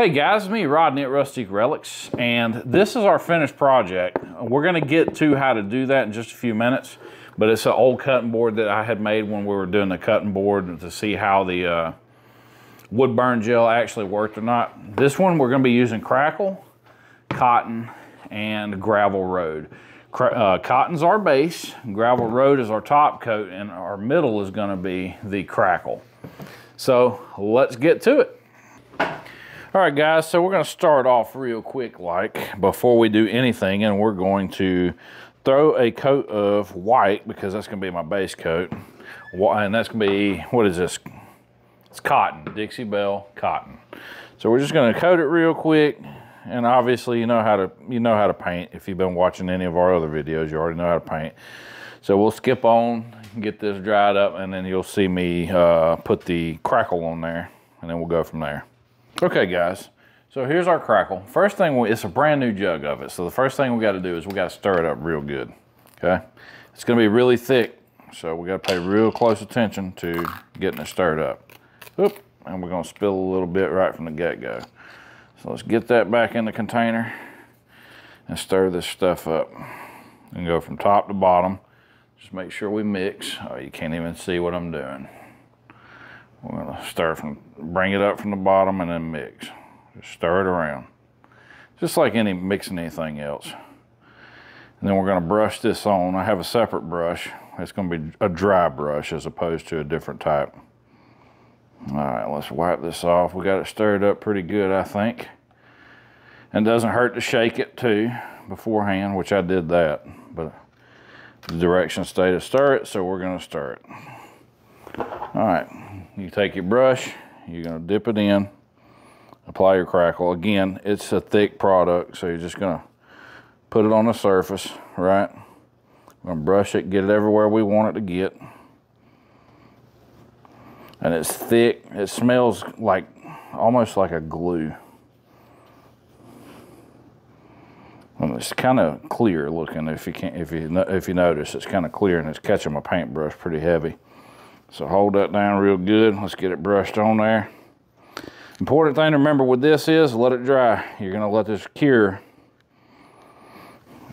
Hey guys, it's me Rodney at Rustic Relics, and this is our finished project. We're going to get to how to do that in just a few minutes, but it's an old cutting board that I had made when we were doing the cutting board to see how the wood burn gel actually worked or not. This one we're going to be using Crackle, Cotton, and Gravel Road. Cotton's our base, Gravel Road is our top coat, and our middle is going to be the Crackle. So let's get to it. All right guys, so we're gonna start off real quick before we do anything, and we're going to throw a coat of white because that's gonna be my base coat. And that's gonna be, what is this? It's cotton, Dixie Belle cotton. So we're just gonna coat it real quick, and obviously you know how to paint. If you've been watching any of our other videos, you already know how to paint. So we'll skip on, get this dried up, and then you'll see me put the Crackle on there, and then we'll go from there. Okay guys, so here's our Crackle. First thing, it's a brand new jug of it. So the first thing we got to do is we got to stir it up real good, okay? It's going to be really thick, so we got to pay real close attention to getting it stirred up. Oop, and we're going to spill a little bit right from the get-go. So let's get that back in the container and stir this stuff up. And go from top to bottom. Just make sure we mix. Oh, you can't even see what I'm doing. We're gonna bring it up from the bottom and then mix. Just stir it around. Just like mixing anything else. And then we're gonna brush this on. I have a separate brush. It's gonna be a dry brush as opposed to a different type. All right, let's wipe this off. We got it stirred up pretty good, I think. And it doesn't hurt to shake it too beforehand, which I did that. But the directions stay to stir it, so we're gonna stir it. All right. You take your brush, you're gonna dip it in, apply your Crackle. Again, it's a thick product, so you're just gonna put it on the surface, right? We're gonna brush it, get it everywhere we want it to get. And it's thick, it smells like, almost like a glue. And it's kind of clear looking if you notice, it's kind of clear and it's catching my paintbrush pretty heavy. So hold that down real good. Let's get it brushed on there. Important thing to remember with this is let it dry. You're gonna let this cure.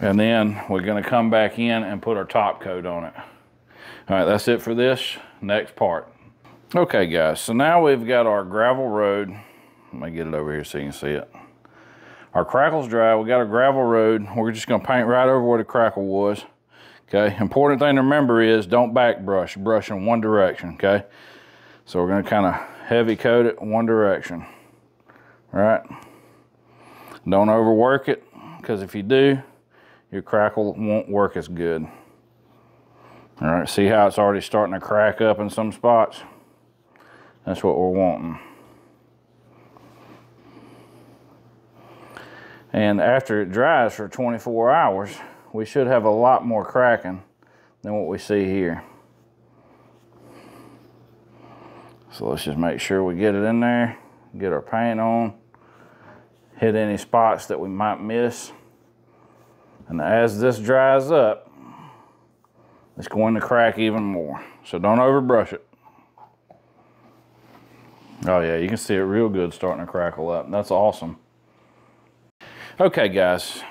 And then we're gonna come back in and put our top coat on it. All right, that's it for this. Next part. Okay guys, so now we've got our Gravel Road. Let me get it over here so you can see it. Our Crackle's dry, we got our Gravel Road. We're just gonna paint right over where the Crackle was. Okay, important thing to remember is don't back brush, brush in one direction, okay? So we're gonna kind of heavy coat it one direction, all right? Don't overwork it, because if you do, your Crackle won't work as good. All right, see how it's already starting to crack up in some spots? That's what we're wanting. And after it dries for 24 hours, we should have a lot more cracking than what we see here. So let's just make sure we get it in there, get our paint on, hit any spots that we might miss. And as this dries up, it's going to crack even more. So don't overbrush it. Oh yeah, you can see it real good starting to crackle up. That's awesome. Okay guys,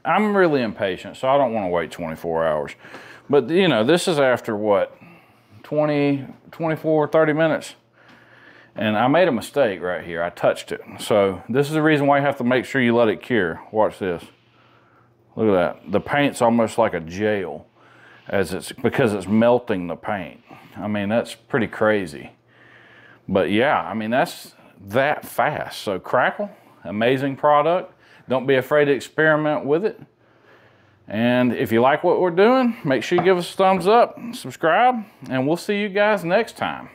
I'm really impatient, so I don't want to wait 24 hours. But you know, this is after what, 24, 30 minutes? And I made a mistake right here, I touched it. So this is the reason why you have to make sure you let it cure. Watch this, look at that. The paint's almost like a gel, because it's melting the paint. I mean, that's pretty crazy. But yeah, I mean, that's that fast. So Crackle, amazing product. Don't be afraid to experiment with it. And if you like what we're doing, make sure you give us a thumbs up, subscribe, and we'll see you guys next time.